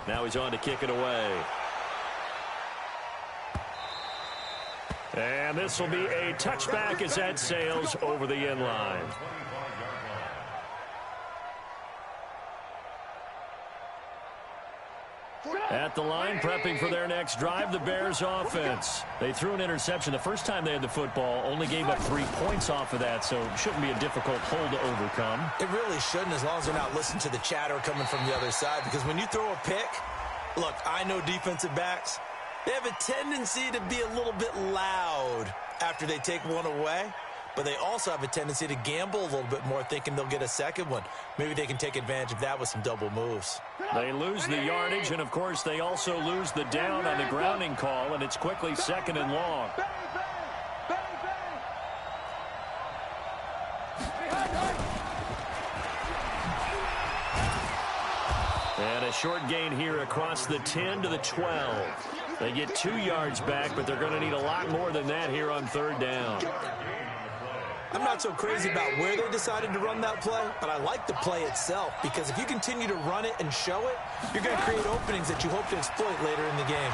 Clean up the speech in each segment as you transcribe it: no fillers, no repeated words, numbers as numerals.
Now he's on to kick it away. And this will be a touchback as that sails over the end line. At the line, prepping for their next drive, the Bears offense. They threw an interception the first time they had the football, only gave up 3 points off of that, so it shouldn't be a difficult hole to overcome. It really shouldn't, as long as they're not listening to the chatter coming from the other side, because when you throw a pick, look, I know defensive backs, they have a tendency to be a little bit loud after they take one away, but they also have a tendency to gamble a little bit more, thinking they'll get a second one. Maybe they can take advantage of that with some double moves. They lose the yardage, and, of course, they also lose the down on the grounding call, and it's quickly 2nd and long. And a short gain here across the 10 to the 12. They get 2 yards back, but they're going to need a lot more than that here on 3rd down. I'm not so crazy about where they decided to run that play, but I like the play itself, because if you continue to run it and show it, you're going to create openings that you hope to exploit later in the game.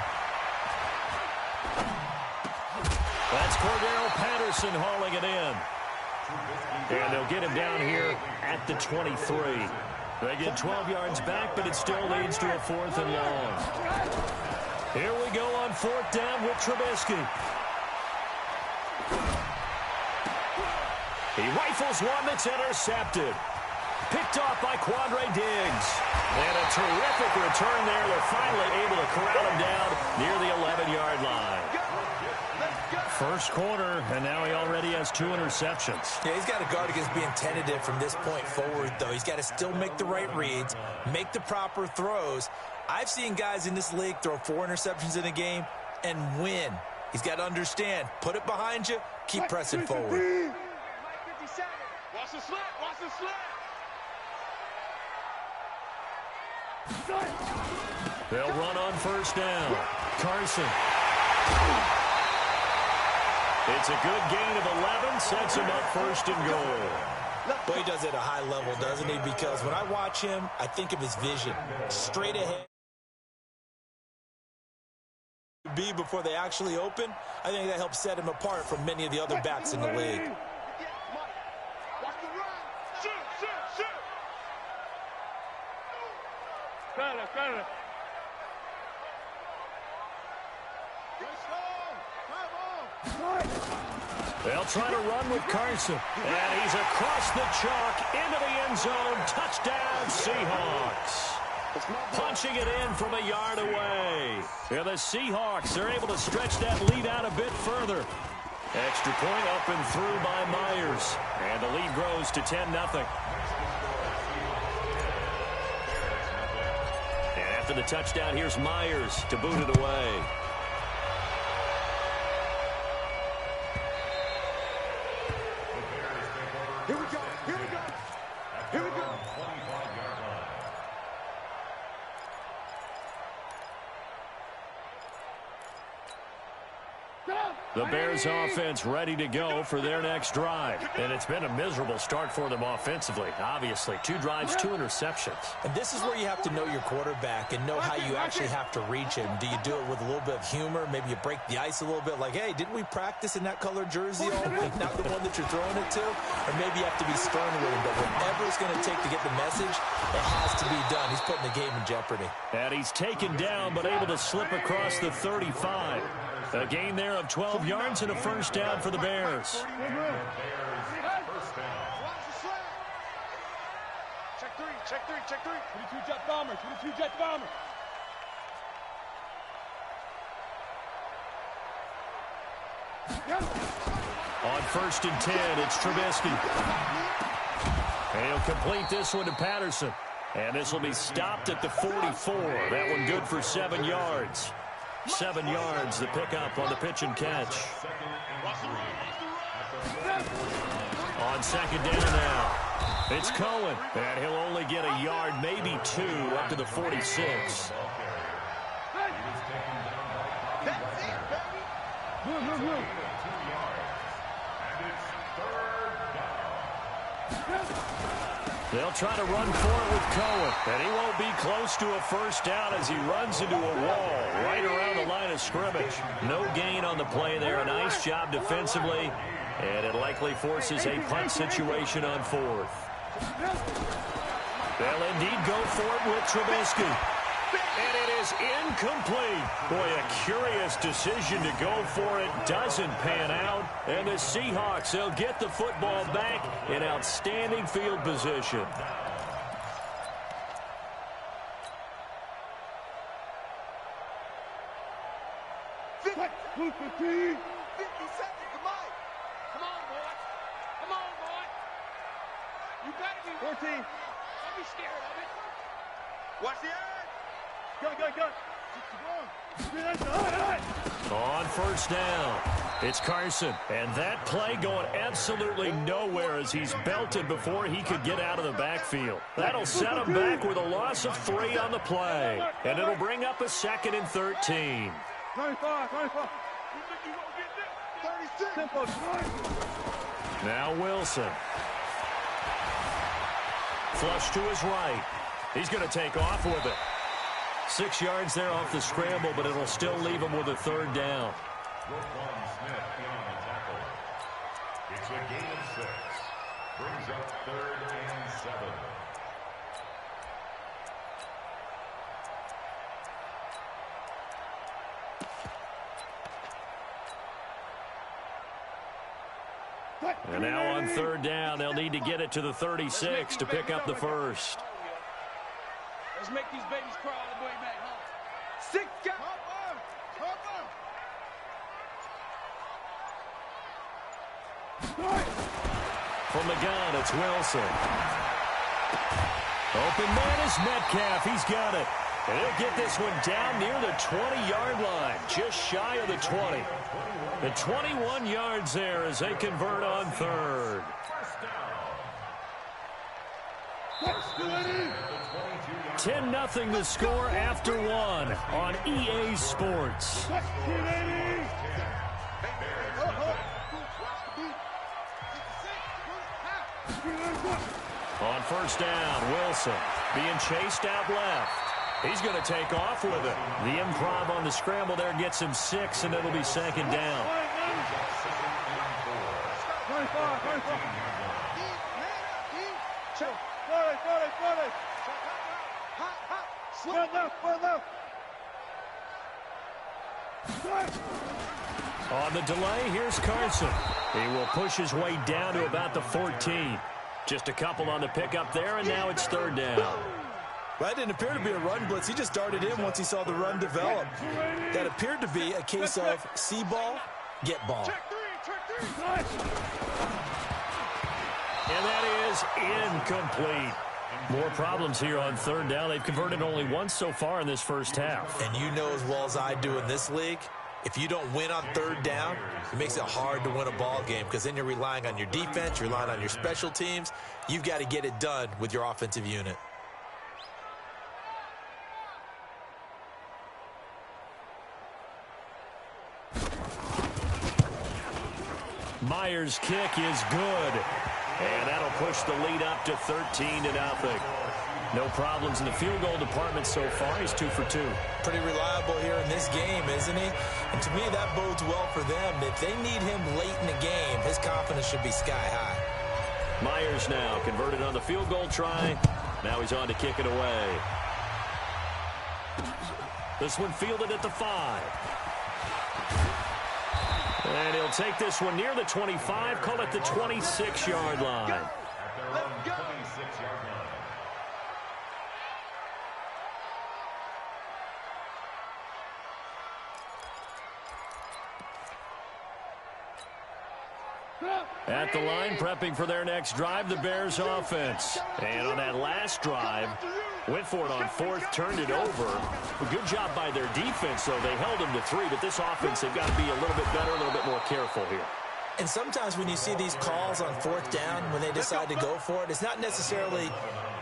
That's Cordero Patterson hauling it in. And they'll get him down here at the 23. They get 12 yards back, but it still leads to a 4th and long. Here we go on 4th down with Trubisky. He rifles one that's intercepted. Picked off by Quandre Diggs. And a terrific return there. They're finally able to corral him down near the 11-yard line. First quarter, and now he already has 2 interceptions. Yeah, he's got to guard against being tentative from this point forward, though. He's got to still make the right reads, make the proper throws. I've seen guys in this league throw 4 interceptions in a game and win. He's got to understand, put it behind you, keep pressing forward. Watch the slant, watch the slant. They'll run on 1st down. Carson. It's a good gain of 11, sets him up 1st and goal. Boy, he does it at a high level, doesn't he? Because when I watch him, I think of his vision. Straight ahead. Be before they actually open, I think that helps set him apart from many of the other backs in the league. They'll try to run with Carson. And he's across the chalk into the end zone. Touchdown, Seahawks. Punching it in from a yard away. Yeah, the Seahawks are able to stretch that lead out a bit further. Extra point up and through by Myers. And the lead grows to 10-0. And after the touchdown, here's Myers to boot it away. Here we go, here we go, here we go. The Bears offense ready to go for their next drive. And it's been a miserable start for them offensively. Obviously, 2 drives, 2 interceptions. And this is where you have to know your quarterback and know how you actually have to reach him. Do you do it with a little bit of humor? Maybe you break the ice a little bit, like, hey, didn't we practice in that color jersey all week? Not the one that you're throwing it to? Or maybe you have to be stern with him. But whatever it's going to take to get the message, it has to be done. He's putting the game in jeopardy. And he's taken down, but able to slip across the 35. A gain there of 12 yards and a 1st down for the Bears. Check 3, check 3, check 3. 22 jet bomber, 22 jet bomber. On 1st and 10, it's Trubisky. And he'll complete this one to Patterson. And this will be stopped at the 44. That one good for 7 yards. 7 yards, the pickup on the pitch and catch. On 2nd down now, it's Cohen. And he'll only get a yard, maybe 2, up to the 46. They'll try to run for it with Cohen, and he won't be close to a first down as he runs into a wall right around the line of scrimmage. No gain on the play there. A nice job defensively, and it likely forces a punt situation on fourth. They'll indeed go for it with Trubisky. And it is incomplete. Boy, a curious decision to go for it. Doesn't pan out. And the Seahawks, they'll get the football back in outstanding field position. You got to be 14. Don't be scared of it. Watch the edge. Go. On first down, it's Carson. And that play going absolutely nowhere as he's belted before he could get out of the backfield. That'll set him back with a loss of 3 on the play. And it'll bring up a 2nd and 13. 25. Now Wilson. Flush to his right. He's going to take off with it. 6 yards there off the scramble, but it'll still leave him with a 3rd down. It's a gain of 6. Brings up 3rd and 7. And now on 3rd down, they'll need to get it to the 36 to pick up the first. Let's make these babies cry all the way back home. 6 guys. From the gun, it's Wilson. Open man is Metcalf. He's got it. And he'll get this one down near the 20-yard line, just shy of the 20. The 21 yards there as they convert on 3rd. 10-0 the score after 1 on EA Sports. On first down, Wilson being chased out left. He's going to take off with it. The improv on the scramble there gets him 6, and it'll be 2nd down. On the delay, here's Carson. He will push his way down to about the 14. Just a couple on the pickup there, and now it's 3rd down. Well, that didn't appear to be a run blitz. He just darted in once he saw the run develop. That appeared to be a case of see ball, get ball. And that is incomplete. More problems here on 3rd down. They've converted only once so far in this first half. And you know as well as I do in this league, if you don't win on 3rd down, it makes it hard to win a ball game because then you're relying on your defense, you're relying on your special teams. You've got to get it done with your offensive unit. Myers' kick is good. And that'll push the lead up to 13-0. No problems in the field goal department so far. He's 2 for 2. Pretty reliable here in this game, isn't he? And to me, that bodes well for them. If they need him late in the game, his confidence should be sky high. Myers now converted on the field goal try. Now he's on to kick it away. This one fielded at the 5. And he'll take this one near the 25, call it the 26-yard line. At the line, prepping for their next drive, the Bears offense. And on that last drive, went for it on 4th, turned it over. A good job by their defense, though. They held them to 3, but this offense, they've got to be a little bit better, a little bit more careful here. And sometimes when you see these calls on 4th down, when they decide to go for it, it's not necessarily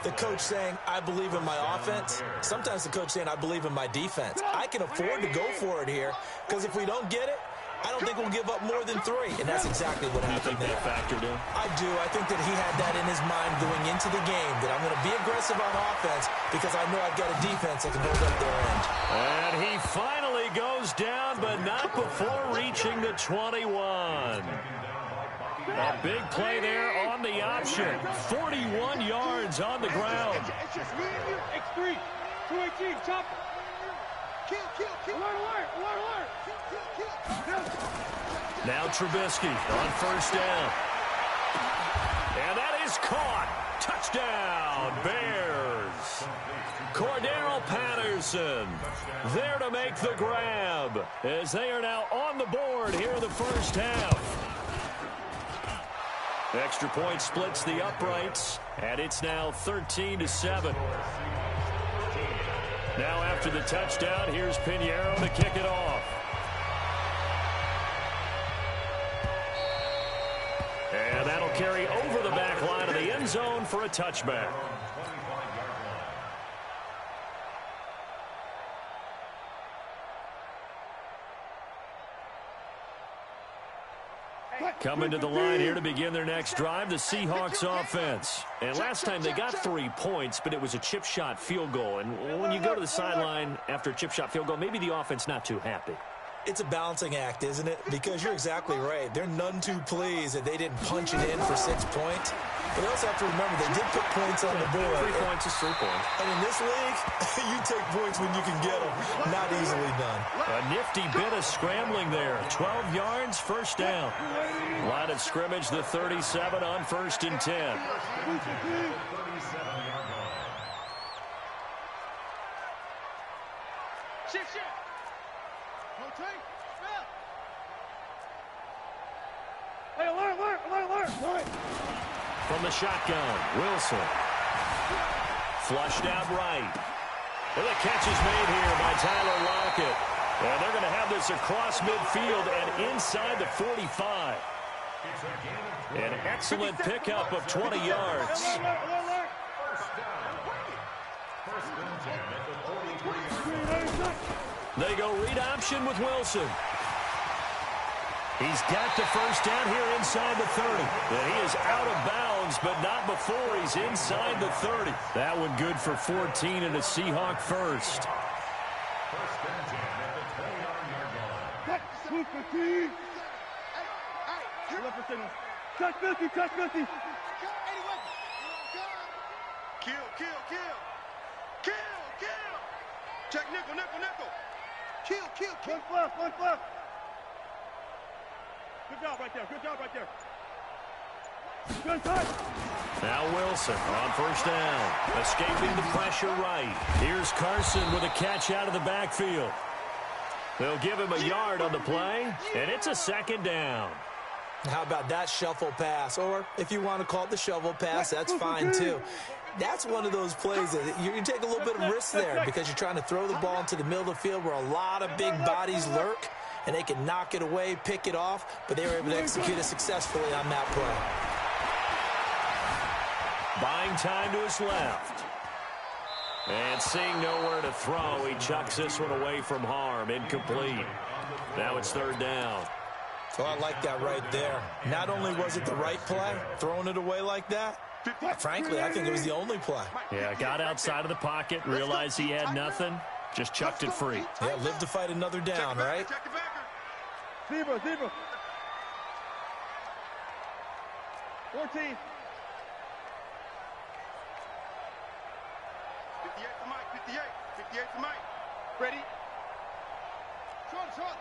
the coach saying, I believe in my offense. Sometimes the coach saying, I believe in my defense. I can afford to go for it here because if we don't get it, I don't think we'll give up more than 3, and that's exactly what happened there. Factored in? I do. I think that he had that in his mind going into the game, that I'm going to be aggressive on offense because I know I've got a defense that can hold up their end. And he finally goes down, but not before reaching the 21. A big play there on the option. 41 yards on the ground. It's just me and you. X3. 218. Chop. Kill. Alert. Kill. Now Trubisky on first down. And that is caught. Touchdown, Bears. Cordero Patterson there to make the grab as they are now on the board here in the first half. Extra point splits the uprights, and it's now 13-7. Now after the touchdown, here's Pinheiro to kick it off. And that'll carry over the back line of the end zone for a touchback. Coming to the line here to begin their next drive, the Seahawks offense. And last time they got 3 points, but it was a chip shot field goal. And when you go to the sideline after a chip shot field goal, maybe the offense not too happy. It's a balancing act, isn't it? Because you're exactly right. They're none too pleased that they didn't punch it in for 6 points. But you also have to remember they did put points on the board. 3 points is 3 points. And in this league, you take points when you can get them. Not easily done. A nifty bit of scrambling there. 12 yards, first down. Line of scrimmage, the 37 on 1st and 10. Shift. Hey, alert. From the shotgun, Wilson. Flushed out right. And the catch is made here by Tyler Lockett. And they're going to have this across midfield and inside the 45. An excellent pickup of 20 yards. They go read option with Wilson. He's got the first down here inside the 30. And he is out of bounds, but not before he's inside the 30. That one good for 14 and a Seahawk first. Touch 50. Kill. Check nickel. Kill. One left. Good job right there. Good touch. Now Wilson on first down. Escaping the pressure right. Here's Carson with a catch out of the backfield. They'll give him a yard on the play, and it's a second down. How about that shuffle pass? Or if you want to call it the shovel pass, that's fine too. That's one of those plays that you take a little bit of risk there because you're trying to throw the ball into the middle of the field where a lot of big bodies lurk, and they can knock it away, pick it off, but they were able to execute it successfully on that play. Buying time to his left. And seeing nowhere to throw, he chucks this one away from harm. Incomplete. Now it's third down. So I like that right there. Not only was it the right play, throwing it away like that, frankly, I think it was the only play. Yeah, got outside of the pocket, realized he had nothing, just chucked it free. Yeah, live to fight another down, right? Zebra. 14. 58 to Mike. Ready? Short.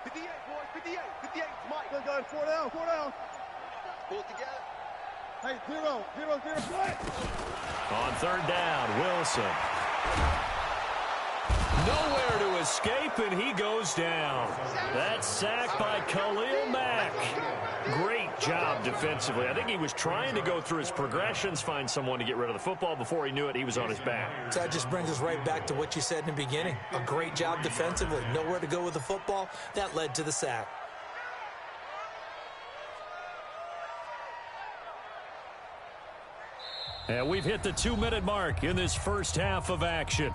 58, boys. 58 to Mike. Good guys, 4 down. Pull it together. Hey, 0. Play. On third down, Wilson. Nowhere to escape, and he goes down. That's sacked by Khalil Mack. Great job defensively. I think he was trying to go through his progressions, find someone to get rid of the football. Before he knew it, he was on his back. So that just brings us right back to what you said in the beginning. A great job defensively. Nowhere to go with the football. That led to the sack. And we've hit the 2-minute mark in this first half of action.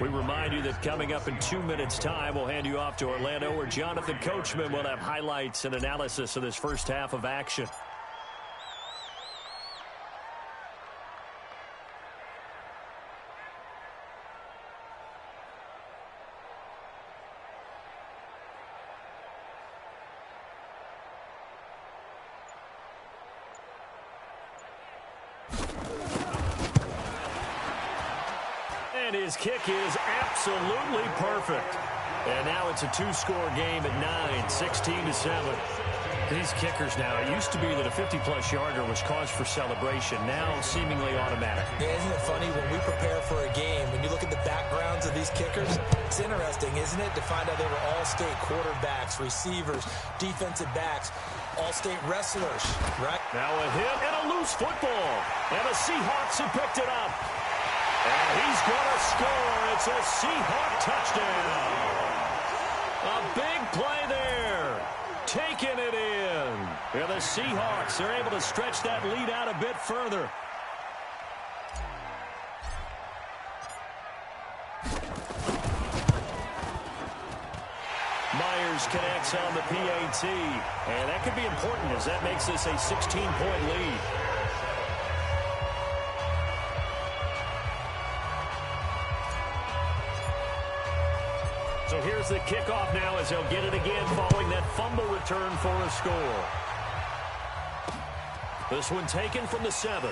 We remind you that coming up in 2 minutes' time, we'll hand you off to Orlando, where Jonathan Coachman will have highlights and analysis of this first half of action. And his kick is absolutely perfect. And now it's a two-score game at 9, 16-7. These kickers now, it used to be that a 50-plus yarder was cause for celebration. Now seemingly automatic. Yeah, isn't it funny when we prepare for a game, when you look at the backgrounds of these kickers, it's interesting, isn't it, to find out they were all-state quarterbacks, receivers, defensive backs, all-state wrestlers, right? Now a hit and a loose football. And the Seahawks have picked it up. And he's going to score. It's a Seahawk touchdown. A big play there. Taking it in. Yeah, the Seahawks are able to stretch that lead out a bit further. Myers connects on the PAT. And that could be important as that makes this a 16-point lead. So here's the kickoff now as they'll get it again following that fumble return for a score. This one taken from the 7.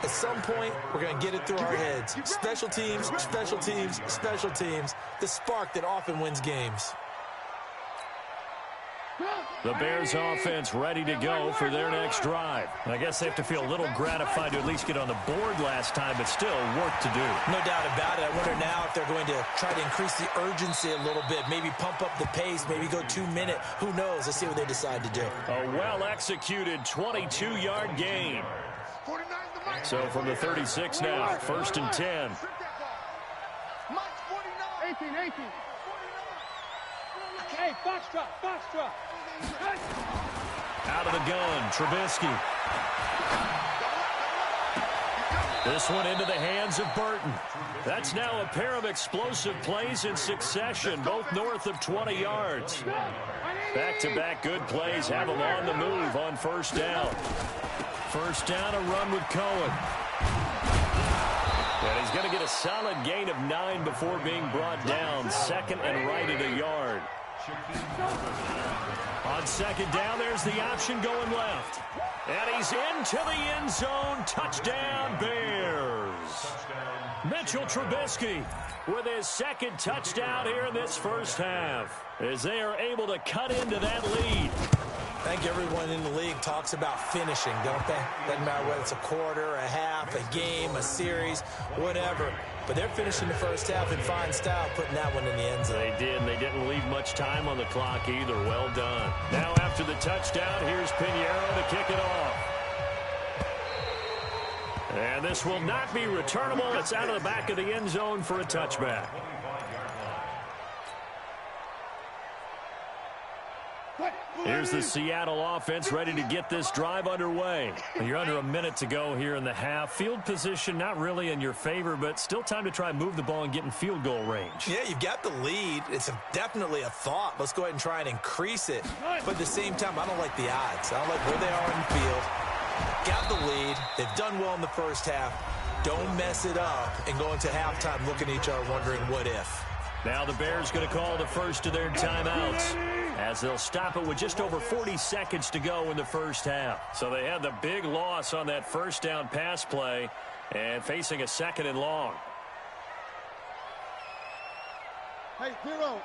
At some point, we're going to get it through our heads. Special teams, special teams, special teams. The spark that often wins games. The Bears offense ready to go for their next drive. I guess they have to feel a little gratified to at least get on the board last time, but still work to do. No doubt about it. I wonder now if they're going to try to increase the urgency a little bit, maybe pump up the pace, maybe go 2-minute. Who knows? Let's see what they decide to do. A well-executed 22-yard gain. So from the 36 now, 1st and 10. 18. Hey, foxtrot. Out of the gun, Trubisky. This one into the hands of Burton. That's now a pair of explosive plays in succession, both north of 20 yards. Back-to-back good plays have them on the move on first down. First down, a run with Cohen. And he's going to get a solid gain of 9 before being brought down. Second and right at a yard. On second down, there's the option going left. And he's into the end zone. Touchdown, Bears. Mitchell Trubisky with his second touchdown here in this first half, as they are able to cut into that lead. I think everyone in the league talks about finishing, don't they? Doesn't matter whether it's a quarter, a half, a game, a series, whatever. But they're finishing the first half in fine style, putting that one in the end zone. They did, and they didn't leave much time on the clock either. Well done. Now after the touchdown, here's Pinheiro to kick it off. And this will not be returnable. It's out of the back of the end zone for a touchback. Here's the Seattle offense ready to get this drive underway. You're under a minute to go here in the half. Field position not really in your favor, but still time to try and move the ball and get in field goal range. Yeah, you've got the lead. It's definitely a thought. Let's go ahead and try and increase it. But at the same time, I don't like the odds. I don't like where they are in the field. Got the lead. They've done well in the first half. Don't mess it up and go into halftime looking at each other wondering what if. Now the Bears going to call the first of their timeouts, as they'll stop it with just over 40 seconds to go in the first half. So they had the big loss on that first down pass play and facing a second and long. Hey, 0.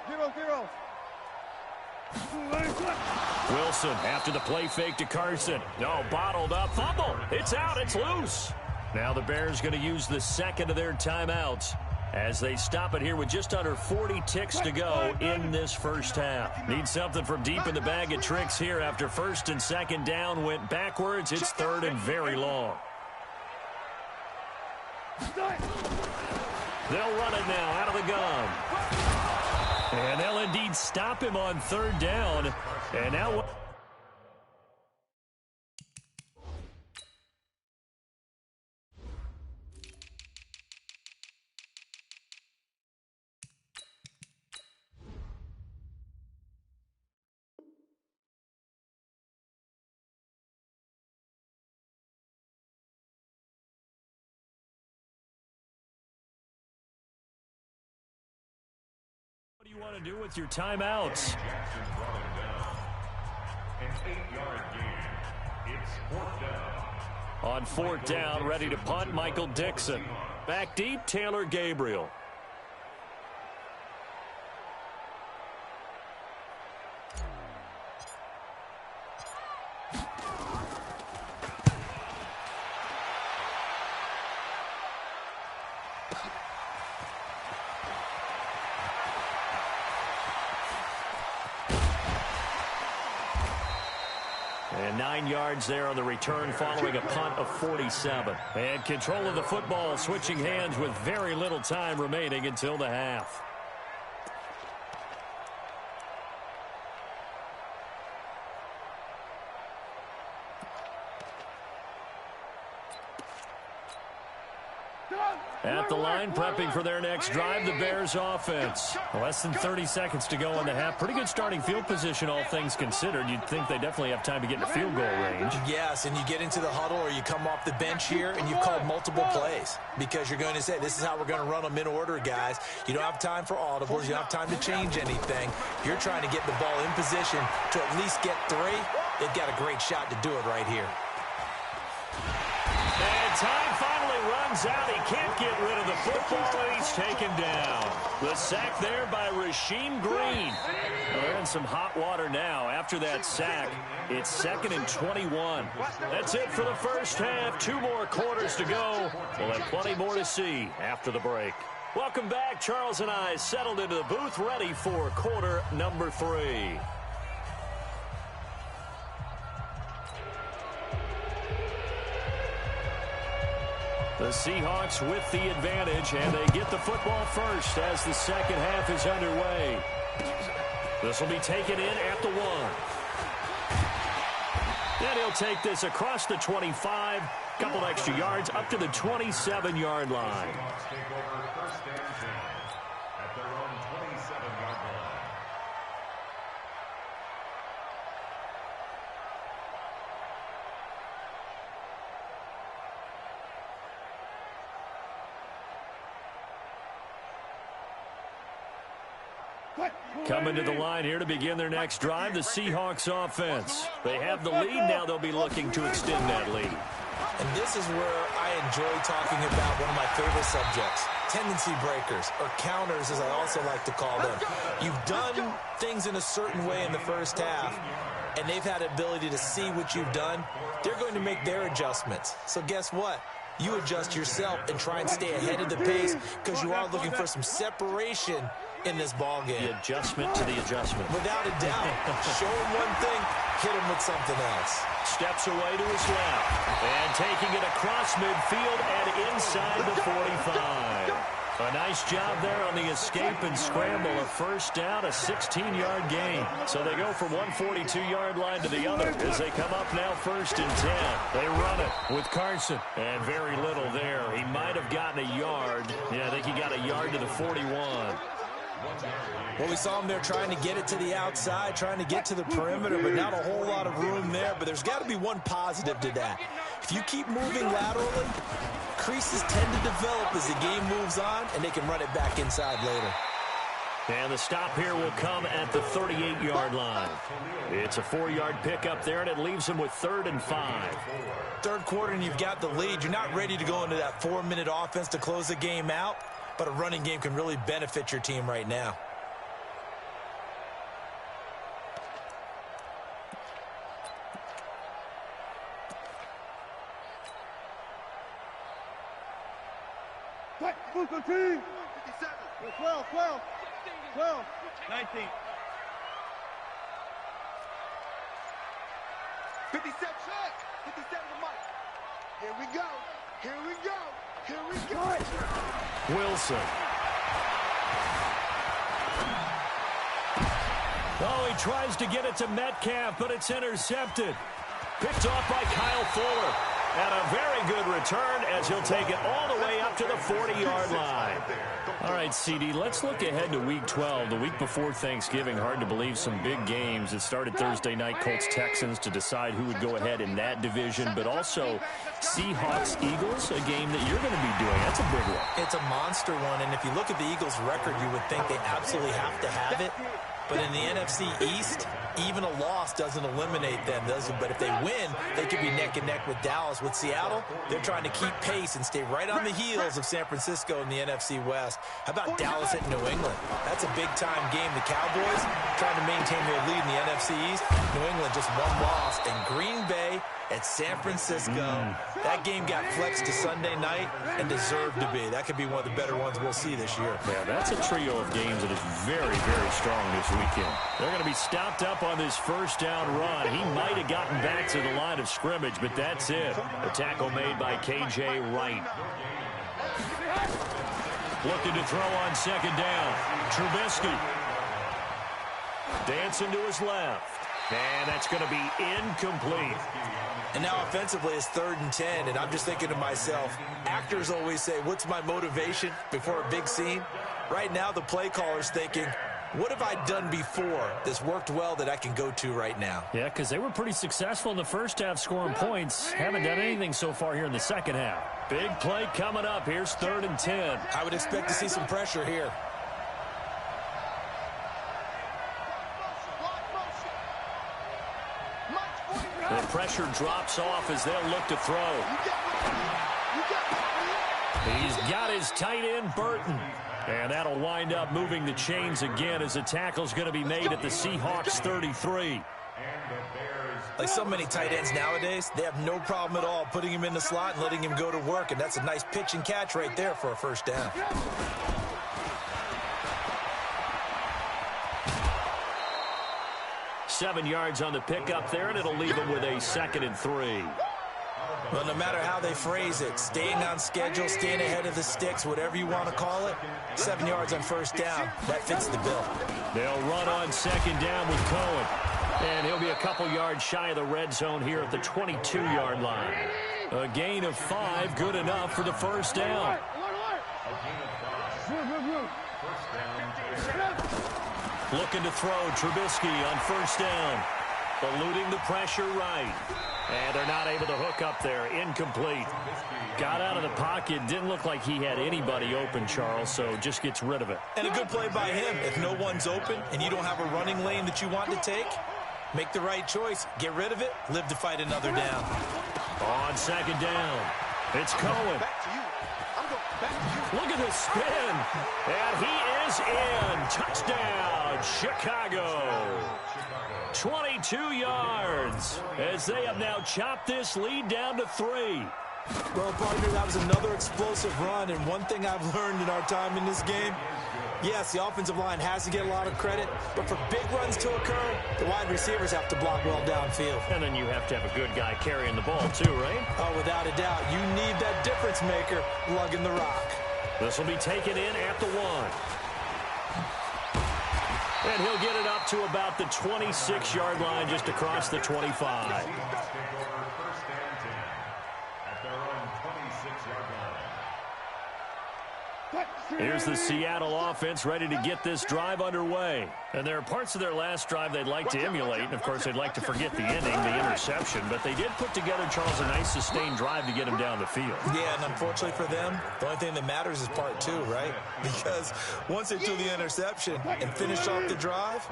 Wilson after the play fake to Carson. No, bottled up. Fumble. It's out. It's loose. Now the Bears going to use the second of their timeouts as they stop it here with just under 40 ticks to go in this first half. Need something from deep in the bag of tricks here after first and second down went backwards. It's third and very long. They'll run it now out of the gun. And they'll indeed stop him on third down. And now What do you want to do with your timeouts? Jackson brought him down. An 8-yard gain. It's 4th down. On 4th down, ready to punt, Michael Dixon. Back deep, Taylor Gabriel. And 9 yards there on the return following a punt of 47. And control of the football, switching hands with very little time remaining until the half. At the line, prepping for their next drive, the Bears offense. Less than 30 seconds to go in the half. Pretty good starting field position, all things considered. You'd think they definitely have time to get in a field goal range. Yes, and you get into the huddle or you come off the bench here and you've called multiple plays because you're going to say, this is how we're going to run them in order, guys. You don't have time for audibles. You don't have time to change anything. You're trying to get the ball in position to at least get 3. They've got a great shot to do it right here. And time finally runs out. He can't get rid of the football, and he's taken down. The sack there by Rasheem Green. Well, they're in some hot water now. After that sack, it's 2nd and 21. That's it for the first half. 2 more quarters to go. We'll have plenty more to see after the break. Welcome back. Charles and I settled into the booth, ready for quarter number 3. The Seahawks with the advantage, and they get the football first as the second half is underway. This will be taken in at the 1. And he'll take this across the 25, couple extra yards up to the 27-yard line. Seahawks take over 1st and 10 at their own 27-yard line. Coming to the line here to begin their next drive, the Seahawks offense. They have the lead. Now they'll be looking to extend that lead. And this is where I enjoy talking about one of my favorite subjects, tendency breakers, or counters as I also like to call them. You've done things in a certain way in the first half, and they've had the ability to see what you've done. They're going to make their adjustments. So guess what? You adjust yourself and try and stay ahead of the pace because you are looking for some separation in this ball game. The adjustment to the adjustment. Without a doubt. Show him one thing, hit him with something else. Steps away to his left. And taking it across midfield and inside the 45. A nice job there on the escape and scramble. A first down, a 16-yard gain. So they go from one 42-yard line to the other as they come up now 1st and 10. They run it with Carson. And very little there. He might have gotten a yard. Yeah, I think he got a yard to the 41. Well, we saw him there trying to get it to the outside, trying to get to the perimeter, but not a whole lot of room there. But there's got to be one positive to that. If you keep moving laterally, creases tend to develop as the game moves on, and they can run it back inside later. And the stop here will come at the 38-yard line. It's a 4-yard pickup there, and it leaves them with 3rd and 5. Third quarter, and you've got the lead. You're not ready to go into that 4-minute offense to close the game out, but a running game can really benefit your team right now. Move the team. 57. 12, 12, 12, 19. 57 shot. 57 the mic. Here we go. Here we go. Here we go. Wilson. Oh, he tries to get it to Metcalf, but it's intercepted. Picked off by Kyle Fuller. And a very good return as he'll take it all the way up to the 40-yard line. All right, CD, let's look ahead to Week 12. The week before Thanksgiving, hard to believe some big games. It started Thursday night, Colts-Texans, to decide who would go ahead in that division, but also Seahawks-Eagles, a game that you're going to be doing. That's a big one. It's a monster one, and if you look at the Eagles' record, you would think they absolutely have to have it. But in the NFC East, even a loss doesn't eliminate them, does it? But if they win, they could be neck and neck with Dallas. With Seattle, they're trying to keep pace and stay right on the heels of San Francisco in the NFC West. How about Dallas at New England? That's a big-time game. The Cowboys trying to maintain their lead in the NFC East. New England just one loss. And Green Bay at San Francisco. That game got flexed to Sunday night and deserved to be. That could be one of the better ones we'll see this year. Yeah, that's a trio of games that is very, very strong this weekend. They're going to be stopped up on this first down run. He might have gotten back to the line of scrimmage, but that's it. The tackle made by K.J. Wright. Looking to throw on second down. Trubisky. Dancing to his left. And that's going to be incomplete. And now offensively it's 3rd and 10, and I'm just thinking to myself, actors always say, what's my motivation before a big scene? Right now the play caller's thinking, what have I done before that's worked well that I can go to right now? Yeah, because they were pretty successful in the first half scoring points. Haven't done anything so far here in the second half. Big play coming up. Here's 3rd and 10. I would expect to see some pressure here. The pressure drops off as they'll look to throw. He's got his tight end, Burton. And that'll wind up moving the chains again as the tackle's going to be made at the Seahawks 33. Like so many tight ends nowadays, they have no problem at all putting him in the slot and letting him go to work. And that's a nice pitch and catch right there for a first down. 7 yards on the pickup there, and it'll leave him with a 2nd and 3. Well, no matter how they phrase it, staying on schedule, staying ahead of the sticks, whatever you want to call it, 7 yards on first down, that fits the bill. They'll run on 2nd down with Cohen. And he'll be a couple yards shy of the red zone here at the 22-yard line. A gain of 5, good enough for the first down. Looking to throw, Trubisky on first down. Eluding the pressure right. And they're not able to hook up there. Incomplete. Got out of the pocket. Didn't look like he had anybody open, Charles, so just gets rid of it. And a good play by him. If no one's open and you don't have a running lane that you want to take, make the right choice. Get rid of it. Live to fight another down. On 2nd down, it's Cohen. Look at the spin. And he is in. Touchdown, Chicago. 22 yards as they have now chopped this lead down to 3. Well, partner, that was another explosive run, and one thing I've learned in our time in this game, yes, the offensive line has to get a lot of credit, but for big runs to occur, the wide receivers have to block well downfield. And then you have to have a good guy carrying the ball too, right? Oh, without a doubt. You need that difference maker lugging the rock. This will be taken in at the 1. And he'll get it up to about the 26-yard line, just across the 25. Here's the Seattle offense ready to get this drive underway. And there are parts of their last drive they'd like to emulate. And, of course, they'd like to forget the ending, the interception. But they did put together, Charles, a nice sustained drive to get him down the field. Yeah, and unfortunately for them, the only thing that matters is part 2, right? Because once they do the interception and finish off the drive,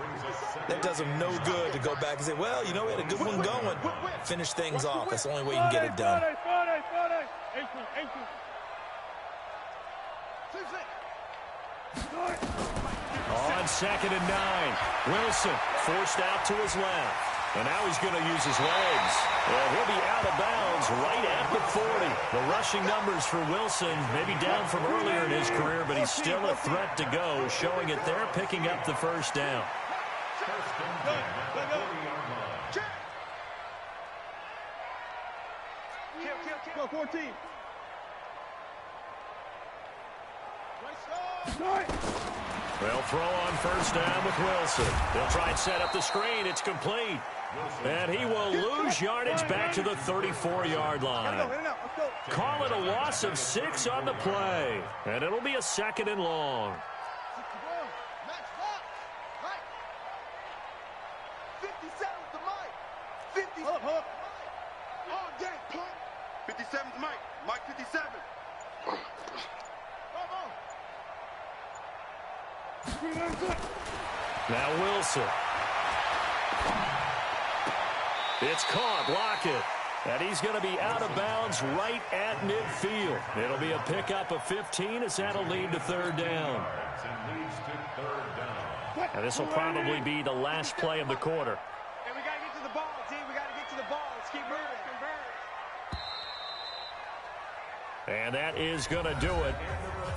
that does them no good to go back and say, well, you know, we had a good one going. Finish things off. That's the only way you can get it done. On 2nd and 9, Wilson forced out to his left. And now he's going to use his legs. And he'll be out of bounds right at the 40. The rushing numbers for Wilson, maybe down from earlier in his career, but he's still a threat to go, showing it there, picking up the first down. Go, 14. They'll throw on first down with Wilson. They'll try and set up the screen. It's complete. And he will lose yardage back to the 34-yard line. Call it a loss of 6 on the play. And it'll be a 2nd and long. 57's Mike. Mike 57. Now Wilson. It's caught. Lockett. And he's going to be out of bounds right at midfield. It'll be a pickup of 15 as that'll lead to 3rd down. And this will probably be the last play of the quarter. And we got to get to the ball, team. We got to get to the ball. Let's keep moving. And that is going to do it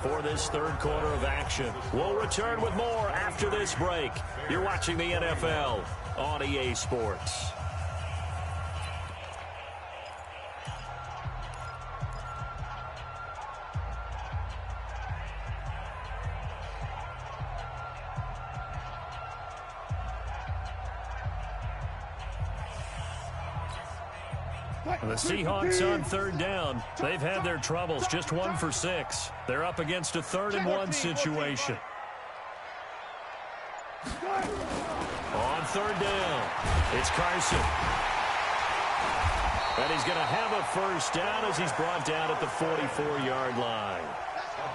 for this 3rd quarter of action. We'll return with more after this break. You're watching the NFL on EA Sports. The Seahawks on 3rd down. They've had their troubles, just 1 for 6. They're up against a 3rd and 1 situation. On 3rd down, it's Carson. And he's going to have a first down as he's brought down at the 44-yard line.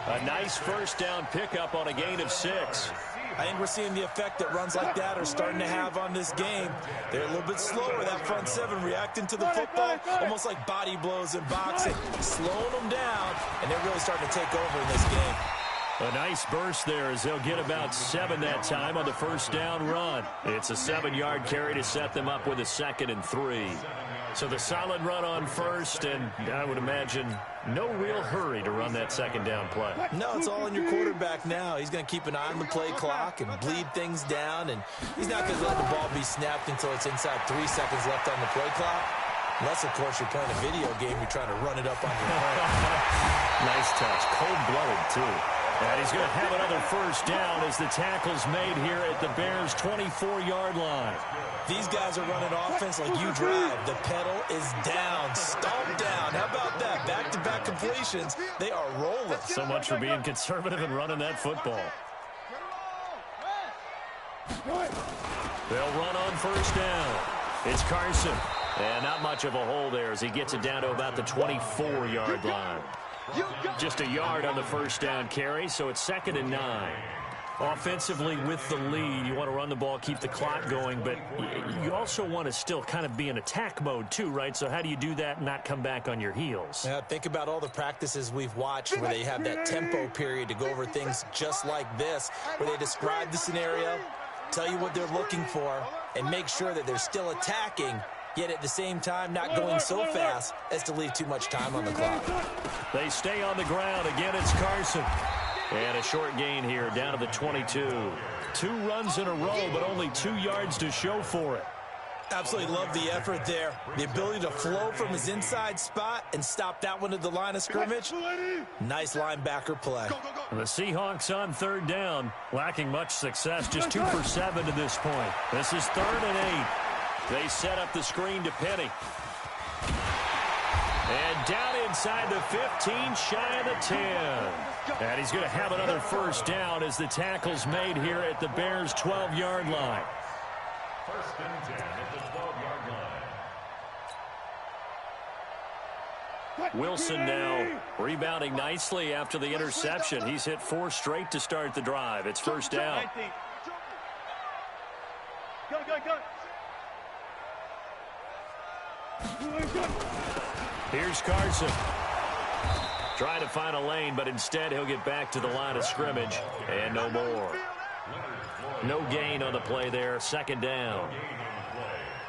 A nice first down pickup on a gain of 6. I think we're seeing the effect that runs like that are starting to have on this game. They're a little bit slower, that front 7, reacting to the football, almost like body blows in boxing, slowing them down, and they're really starting to take over in this game. A nice burst there as they'll get about 7 that time on the first down run. It's a 7-yard carry to set them up with a 2nd and 3. So the solid run on first, and I would imagine no real hurry to run that 2nd down play. No, it's all on your quarterback now. He's going to keep an eye on the play clock and bleed things down, and he's not going to let the ball be snapped until it's inside 3 seconds left on the play clock. Unless, of course, you're playing a video game, you're trying to run it up on your play. Nice touch. Cold-blooded, too. And he's going to have another first down as the tackle's made here at the Bears' 24-yard line. These guys are running offense like you drive. The pedal is down, stomped down. How about that? Back-to-back completions. They are rolling. So much for being conservative and running that football. They'll run on first down. It's Carson. And not much of a hole there as he gets it down to about the 24-yard line. Just a yard on the first down carry, so it's 2nd and 9. Offensively with the lead, you want to run the ball, keep the clock going, but you also want to still kind of be in attack mode too, right? So how do you do that and not come back on your heels? Yeah, think about all the practices we've watched where they have that tempo period to go over things just like this, where they describe the scenario, tell you what they're looking for, and make sure that they're still attacking, yet at the same time not going so fast as to leave too much time on the clock. They stay on the ground. Again, it's Carson. And a short gain here down to the 22. 2 runs in a row, but only 2 yards to show for it. Absolutely love the effort there. The ability to flow from his inside spot and stop that one at the line of scrimmage. Nice linebacker play. The Seahawks on 3rd down, lacking much success, just 2 for 7 to this point. This is 3rd and 8. They set up the screen to Penny. And down inside the 15, shy of the 10. And he's going to have another first down as the tackle's made here at the Bears' 12-yard line. 1st and 10 at the 12-yard line. Wilson now rebounding nicely after the interception. He's hit 4 straight to start the drive. It's first down. Go. Here's Carson. Trying to find a lane, but instead he'll get back to the line of scrimmage. And no more. No gain on the play there. 2nd down.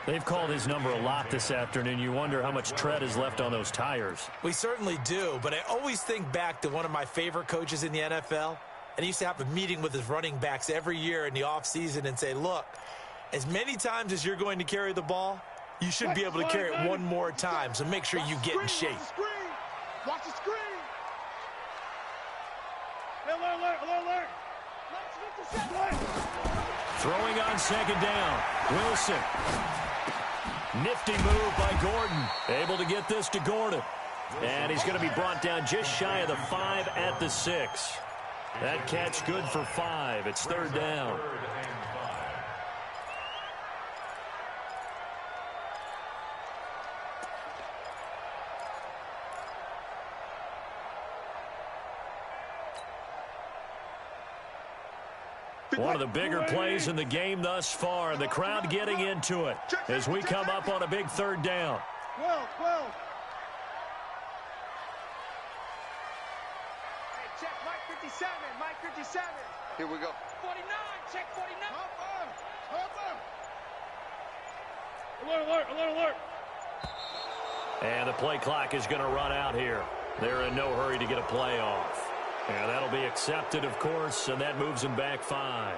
They've called his number a lot this afternoon. You wonder how much tread is left on those tires. We certainly do, but I always think back to one of my favorite coaches in the NFL. And he used to have a meeting with his running backs every year in the offseason and say, look, as many times as you're going to carry the ball, you should be able to carry it 1 more time, so make sure you get in shape. Watch the screen. Alert. Let's get the Throwing on second down. Wilson. Nifty move by Gordon. Able to get this to Gordon. And he's going to be brought down just shy of the 5 at the 6. That catch good for 5. It's third down. One of the bigger plays in the game thus far. The crowd getting into it as we come up on a big third down. 12. Hey, check Mike 57. Mike 57. Here we go. 49. Check 49. Alert. And the play clock is going to run out here. They're in no hurry to get a play off. And that'll be accepted, of course, and that moves them back 5.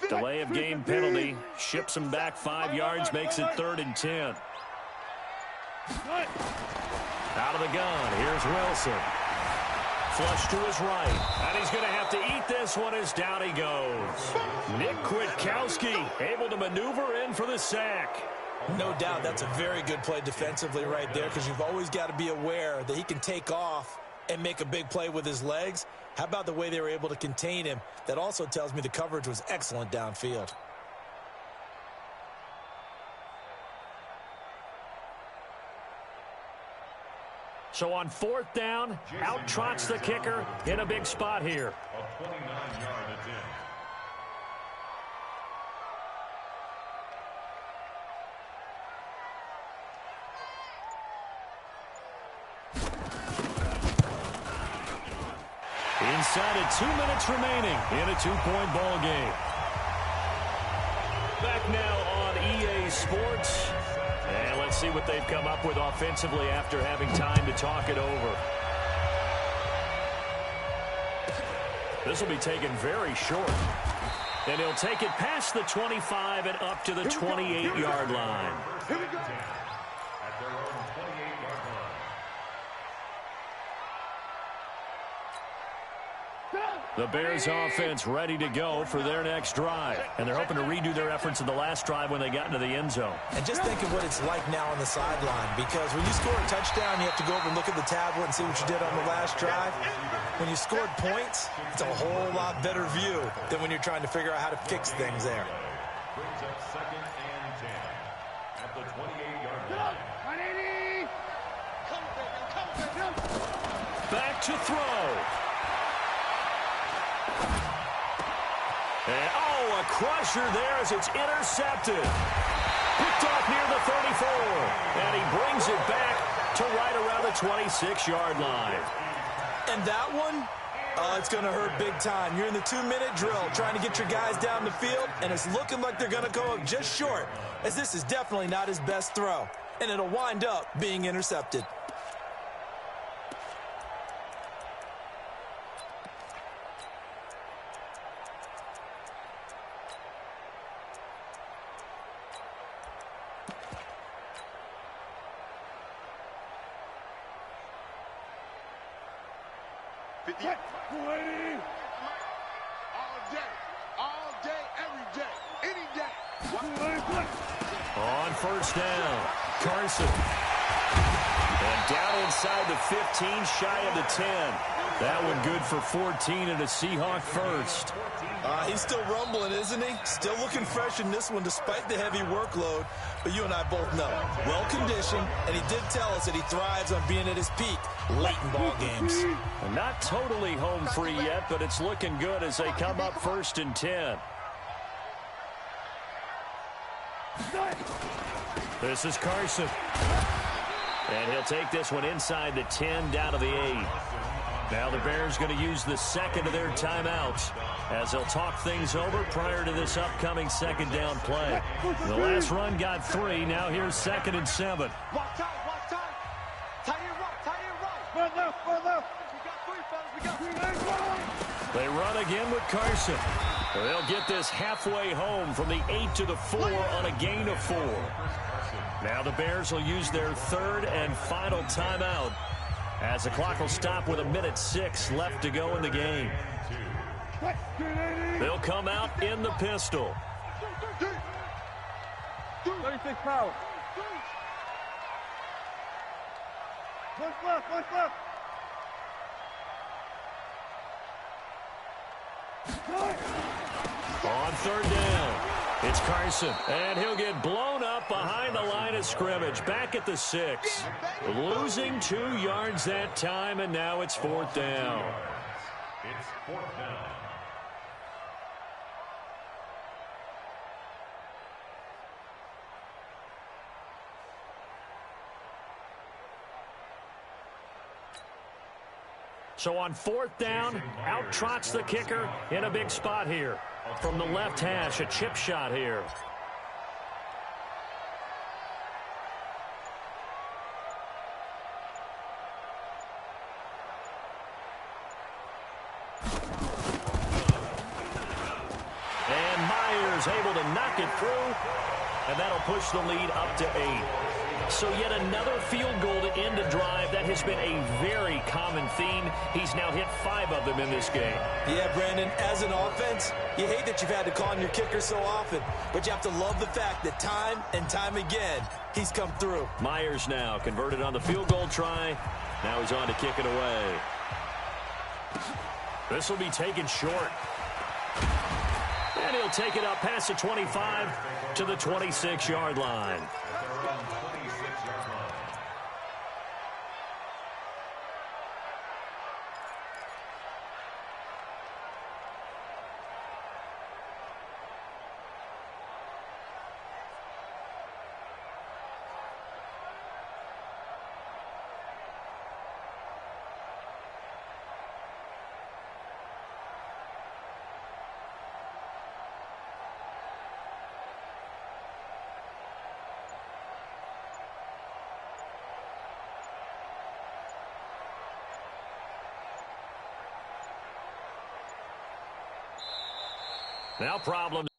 Delay of game penalty. Ships him back 5 yards, makes it 3rd and 10. Out of the gun. Here's Wilson. Flush to his right. And he's going to have to eat this one as down he goes. Nick Kwiatkowski able to maneuver in for the sack. No doubt that's a very good play defensively right there, because you've always got to be aware that he can take off and make a big play with his legs. How about the way they were able to contain him? That also tells me the coverage was excellent downfield. So on 4th down, out trots the kicker in a big spot here. A 29-yard attempt. Inside of 2 minutes remaining in a 2-point ball game. Back now on EA Sports. And let's see what they've come up with offensively after having time to talk it over. This will be taken very short. And he'll take it past the 25 and up to the 28-yard line. Here we go. At their own 28-yard line. The Bears offense ready to go for their next drive. And they're hoping to redo their efforts in the last drive when they got into the end zone. And just think of what it's like now on the sideline, because when you score a touchdown, you have to go over and look at the tablet and see what you did on the last drive. When you scored points, it's a whole lot better view than when you're trying to figure out how to fix things there. Brings up 2nd and 10 at the 28-yard line. 180. Back to throw. And, a crusher there as it's intercepted. Picked off near the 34. And he brings it back to right around the 26-yard line. And that one, it's going to hurt big time. You're in the 2-minute drill trying to get your guys down the field, and it's looking like they're going to go up just short, as this is definitely not his best throw. And it'll wind up being intercepted. On 1st down, Carson. And down inside the 15, shy of the 10. That one good for 14 and a Seahawk first. He's still rumbling, isn't he? Still looking fresh in this one despite the heavy workload. But you and I both know, well-conditioned, and he did tell us that he thrives on being at his peak late in ball games. Not totally home free yet, but it's looking good as they come up 1st and 10. This is Carson. And he'll take this one inside the 10, down to the 8. Now the Bears going to use the second of their timeouts as they'll talk things over prior to this upcoming second down play. The last run got 3. Now here's 2nd and 7. Watch out, watch out. Tie it right, tie it right. Run left, run left. We got 3, fellas, we got 3. They run again with Carson. They'll get this halfway home from the 8 to the 4 on a gain of 4. Now the Bears will use their 3rd and final timeout as the clock will stop with 1:06 left to go in the game. They'll come out in the pistol. 36 power. One left, one left. On 3rd down, it's Carson, and he'll get blown up behind the line of scrimmage, back at the 6. Losing 2 yards that time, and now it's 4th down. It's 4th down. So on 4th down, out trots the kicker in a big spot here. From the left hash, a chip shot here. And Myers able to knock it through, and that'll push the lead up to 8. So yet another field goal to end a drive. That has been a very common theme. He's now hit 5 of them in this game. Yeah, Brandon, as an offense, you hate that you've had to call on your kicker so often, but you have to love the fact that time and time again, he's come through. Myers now converted on the field goal try. Now he's on to kick it away. This will be taken short. And he'll take it up past the 25 to the 26-yard line. Now problems.